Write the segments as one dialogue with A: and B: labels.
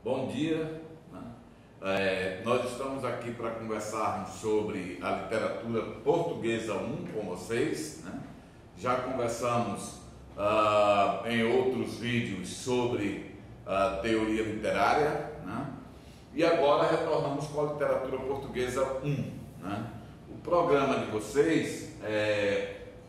A: Bom dia, né? Nós estamos aqui para conversarmos sobre a literatura portuguesa 1 com vocês, né? Já conversamos em outros vídeos sobre a teoria literária, né? E agora retornamos com a literatura portuguesa 1, né? O programa de vocês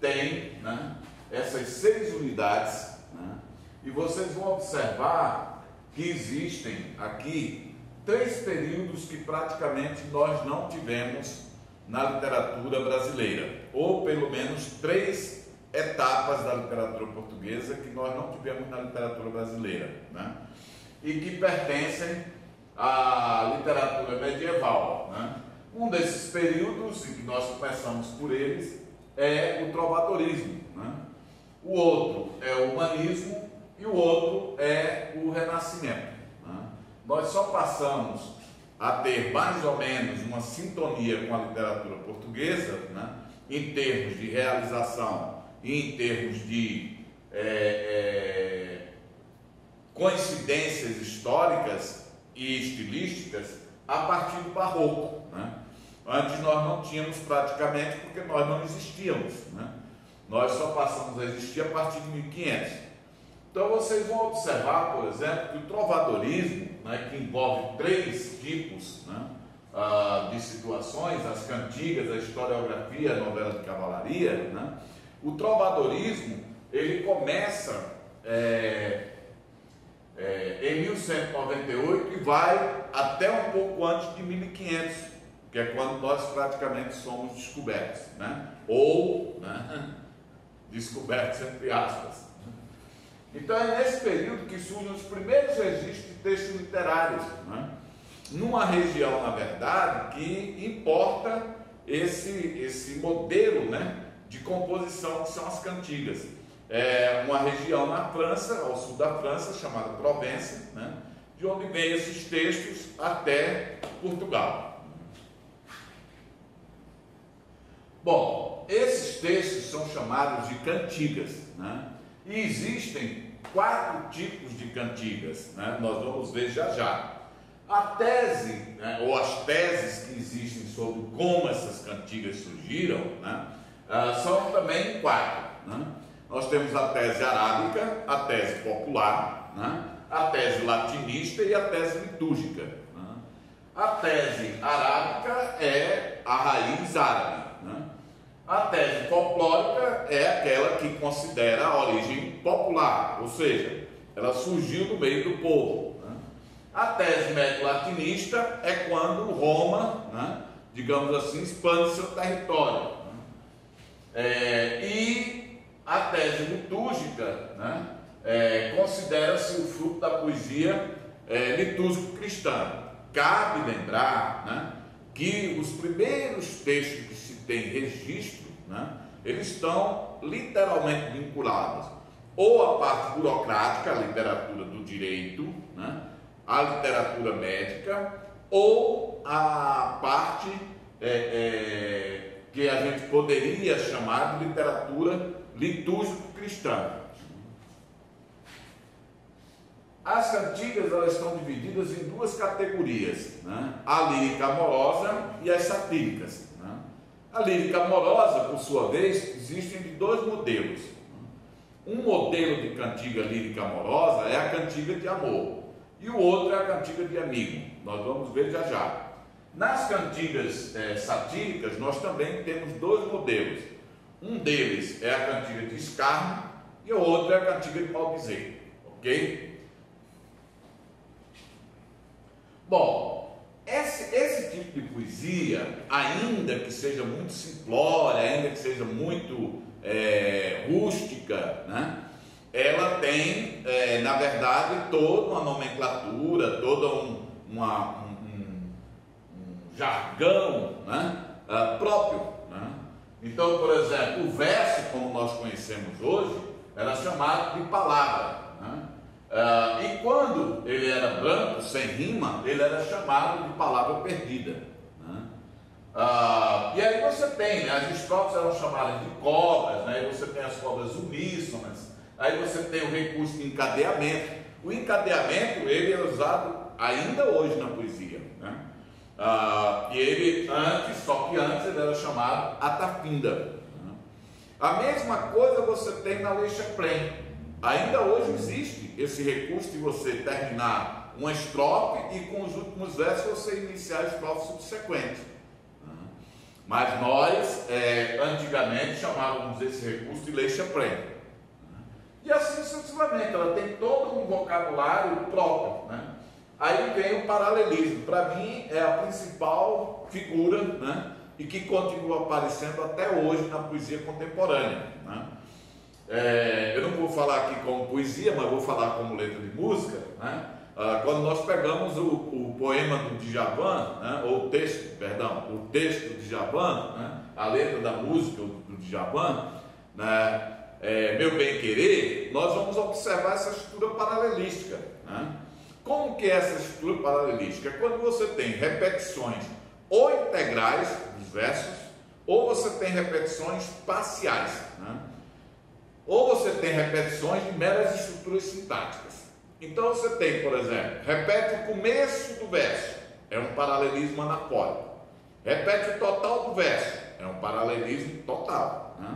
A: tem, né, essas 6 unidades, né? E vocês vão observar que existem aqui 3 períodos que praticamente nós não tivemos na literatura brasileira, ou pelo menos 3 etapas da literatura portuguesa que nós não tivemos na literatura brasileira, né? E que pertencem à literatura medieval, né? Um desses períodos, em que nós começamos por eles, é o trovadorismo, né? O outro é o humanismo e o outro é o renascimento, né? Nós só passamos a ter mais ou menos uma sintonia com a literatura portuguesa, né, em termos de realização e em termos de coincidências históricas e estilísticas a partir do barroco, né? Antes nós não tínhamos praticamente, porque nós não existíamos, né? Nós só passamos a existir a partir de 1500. Então vocês vão observar, por exemplo, que o trovadorismo, né, que envolve 3 tipos, né, de situações, as cantigas, a historiografia, a novela de cavalaria, né? O trovadorismo, ele começa em 1198 e vai até um pouco antes de 1500, que é quando nós praticamente somos descobertos, né? Ou, né, descobertos entre aspas. Então é nesse período que surgem os primeiros registros de textos literários, né? Numa região, na verdade, que importa esse modelo, né, de composição que são as cantigas. É uma região na França, ao sul da França, chamada Provence, né, de onde vêm esses textos até Portugal. Bom, esses textos são chamados de cantigas, né? E existem 4 tipos de cantigas, né? Nós vamos ver já já. A tese, né, ou as teses que existem sobre como essas cantigas surgiram, né, são também 4. Né? Nós temos a tese arábica, a tese popular, né, a tese latinista e a tese litúrgica. Né? A tese arábica é a raiz árabe. Né? A tese folclórica é aquela que considera a origem popular, ou seja, ela surgiu no meio do povo. Né? A tese médio-latinista é quando Roma, né, digamos assim, expande seu território. Né? E a tese litúrgica, né, considera-se o fruto da poesia litúrgico-cristã. Cabe lembrar, né, que os primeiros textos que se tem registro, né, eles estão literalmente vinculados ou à parte burocrática, a literatura do direito, né, a literatura médica, ou a parte que a gente poderia chamar de literatura litúrgico-cristã. As cantigas, elas estão divididas em 2 categorias, né? A lírica amorosa e as satíricas. Né? A lírica amorosa, por sua vez, existem de 2 modelos. Um modelo de cantiga lírica amorosa é a cantiga de amor, e o outro é a cantiga de amigo. Nós vamos ver já já. Nas cantigas satíricas, nós também temos 2 modelos. Um deles é a cantiga de escárnio e o outro é a cantiga de maldizer. Ok? Bom, esse tipo de poesia, ainda que seja muito simplória, ainda que seja muito rústica, né, ela tem, na verdade, toda uma nomenclatura, todo um jargão, né, próprio. Né? Então, por exemplo, o verso, como nós conhecemos hoje, era chamado de palavra. Né? E quando ele era branco, sem rima, ele era chamado de palavra perdida. Né? E aí você tem, né, as estrofes eram chamadas de cobras, né, e você tem as cobras uníssonas, Aí você tem o recurso de encadeamento. O encadeamento, ele é usado ainda hoje na poesia, né? E ele antes, só que antes ele era chamado atafinda, né? A mesma coisa você tem na lei Chaplin. Ainda hoje existe esse recurso de você terminar uma estrofe e com os últimos versos você iniciar a estrofe subsequente. Mas nós, antigamente, chamávamos esse recurso de lei Chaplin. E assim sucessivamente, ela tem todo um vocabulário próprio, né? Aí vem o paralelismo. Para mim, é a principal figura, né? E que continua aparecendo até hoje na poesia contemporânea, né? Eu não vou falar aqui como poesia, mas vou falar como letra de música, né? Quando nós pegamos o poema do Djavan, né? Ou o texto do Djavan, né? A letra da música do Djavan, né? Meu bem querer, nós vamos observar essa estrutura paralelística, né? Como que é essa estrutura paralelística? É quando você tem repetições ou integrais dos versos, ou você tem repetições parciais, né? Ou você tem repetições de meras estruturas sintáticas. Então você tem, por exemplo, repete o começo do verso, é um paralelismo anafórico. Repete o total do verso, é um paralelismo total, né?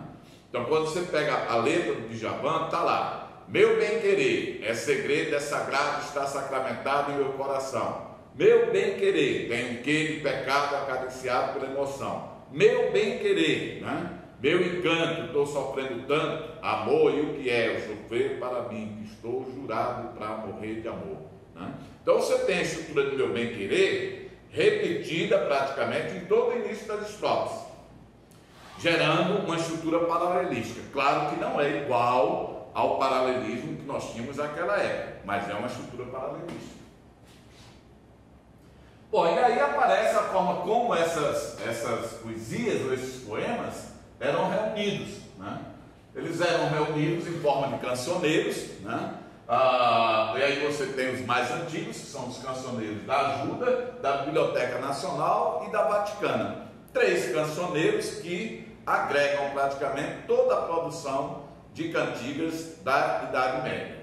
A: Então quando você pega a letra do Djavan, está lá: meu bem-querer é segredo, é sagrado, está sacramentado em meu coração. Meu bem-querer tem um quê de pecado acariciado pela emoção. Meu bem-querer, né? Meu encanto, estou sofrendo tanto, amor, e o que é? Eu sofrer para mim, que estou jurado para morrer de amor, né? Então você tem a estrutura do meu bem-querer repetida praticamente em todo o início das estrofes, gerando uma estrutura paralelística. Claro que não é igual ao paralelismo que nós tínhamos naquela época, mas é uma estrutura paralelística. Bom, e aí aparece a forma como essas poesias ou esses poemas eram reunidos, né? Eles eram reunidos em forma de cancioneiros, né? E aí você tem os mais antigos, que são os cancioneiros da Ajuda, da Biblioteca Nacional e da Vaticana. 3 cancioneiros que agregam praticamente toda a produção de cantigas da Idade Média.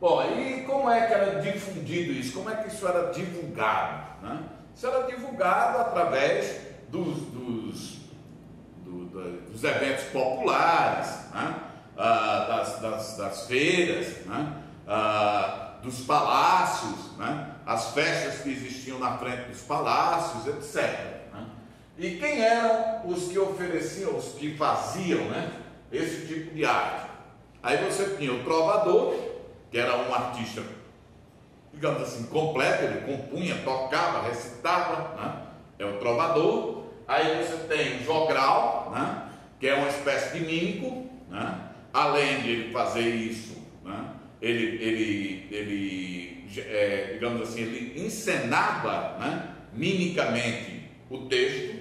A: Bom, e como é que era difundido isso? Como é que isso era divulgado, né? Isso era divulgado através dos eventos populares, né? Das feiras, né? Dos palácios, né? As festas que existiam na frente dos palácios, etc., né? E quem eram os que ofereciam, os que faziam, né, esse tipo de arte? Aí você tinha o trovador, que era um artista, digamos assim, completo, ele compunha, tocava, recitava, né? É o trovador. Aí você tem o jogral, né? Que é uma espécie de mímico, né? Além de ele fazer isso, né? Digamos assim, ele encenava, né, mimicamente o texto.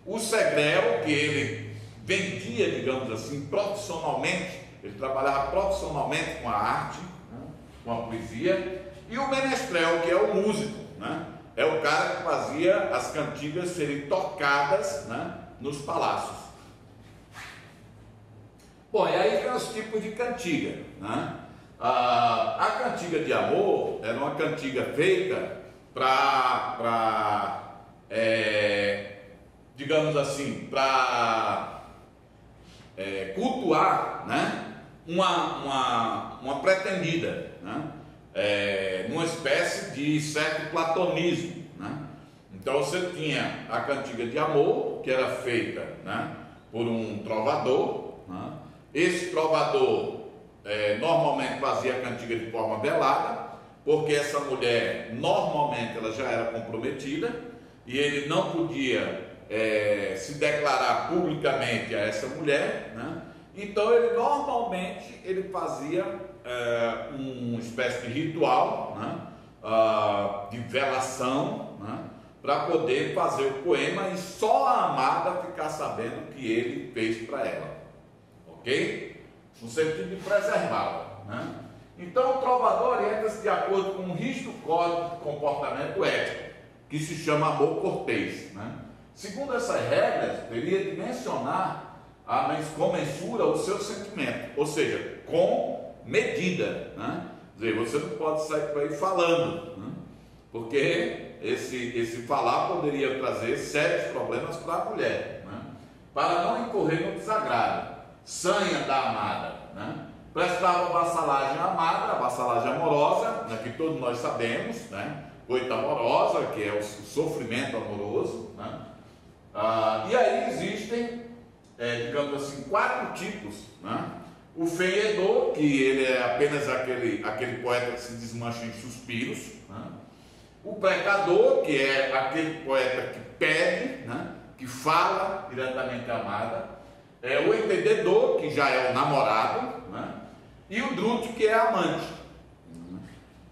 A: O segrel, que ele vendia, digamos assim, profissionalmente, ele trabalhava profissionalmente com a arte, né, com a poesia. E o menestrel, que é o músico, né? É o cara que fazia as cantigas serem tocadas, né, nos palácios. Bom, e aí tem os tipos de cantiga, né? A cantiga de amor era uma cantiga feita para digamos assim, para cultuar, né, uma pretendida, né? Numa espécie de certo platonismo, né? Então você tinha a cantiga de amor, que era feita, né, por um trovador, né? Esse trovador normalmente fazia a cantiga de forma velada, porque essa mulher normalmente ela já era comprometida e ele não podia se declarar publicamente a essa mulher, né? Então ele normalmente fazia uma espécie de ritual, né, de velação, né, para poder fazer o poema e só a amada ficar sabendo que ele fez para ela, ok? No sentido de preservá-la, né? Então o trovador orienta-se de acordo com um rígido código de comportamento ético, que se chama amor cortês, né? Segundo essas regras, teria de mencionar com mensura o seu sentimento, ou seja, com medida, né? Quer dizer, você não pode sair por aí falando, né? Porque esse falar poderia trazer sérios problemas para a mulher, né? Para não incorrer no desagrado, sanha da amada, né? Prestava vassalagem à amada, a vassalagem amorosa, né, que todos nós sabemos, né? Coita amorosa, que é o sofrimento amoroso, né? E aí existem, digamos assim, 4 tipos, né? O feiedor, que ele é apenas aquele poeta que se desmancha em suspiros, né? O pecador, que é aquele poeta que pede, né? Que fala diretamente à amada. O entendedor, que já é o namorado, né? E o drute, que é a amante.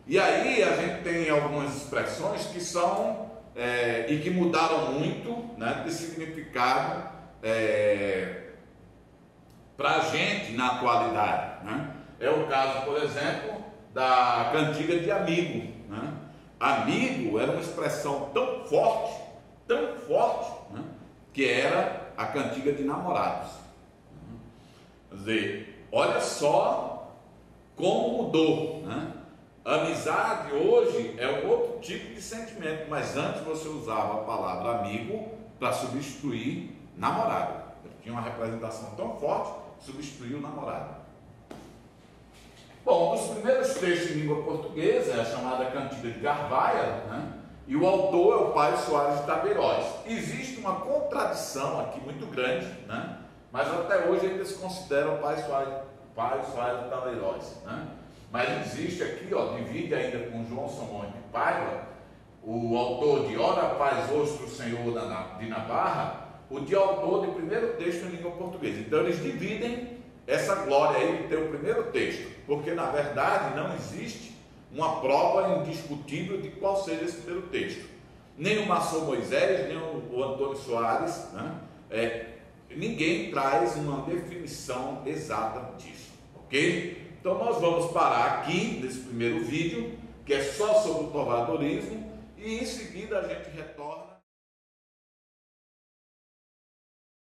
A: E aí a gente tem algumas expressões que são e que mudaram muito, né, de significado para a gente na atualidade, né? É o caso, por exemplo, da cantiga de amigo, né? Amigo era uma expressão tão forte, né, que era a cantiga de namorados. Quer dizer, olha só como mudou, né? Amizade hoje é um outro tipo de sentimento, mas antes você usava a palavra amigo para substituir namorado. Tinha uma representação tão forte, substituiu o namorado. Bom, um dos primeiros textos em língua portuguesa é a chamada Cantiga de Carvalho, né? E o autor é o Paio Soares de Tabeiróis. Existe uma contradição aqui muito grande, né? Mas até hoje ainda se considera o Paio Soares de Tabeiróis, né? Mas existe aqui, divide ainda com João Somões de Paiva, o autor de Ora Paz Ostro Senhor de Navarra, o de autor do primeiro texto em língua portuguesa. Então eles dividem essa glória aí de ter o primeiro texto, porque na verdade não existe uma prova indiscutível de qual seja esse primeiro texto. Nem o Maçom Moisés, nem o Antônio Soares, né? Ninguém traz uma definição exata disso, ok? Então nós vamos parar aqui nesse primeiro vídeo, que é só sobre o trovadorismo, e em seguida a gente retorna.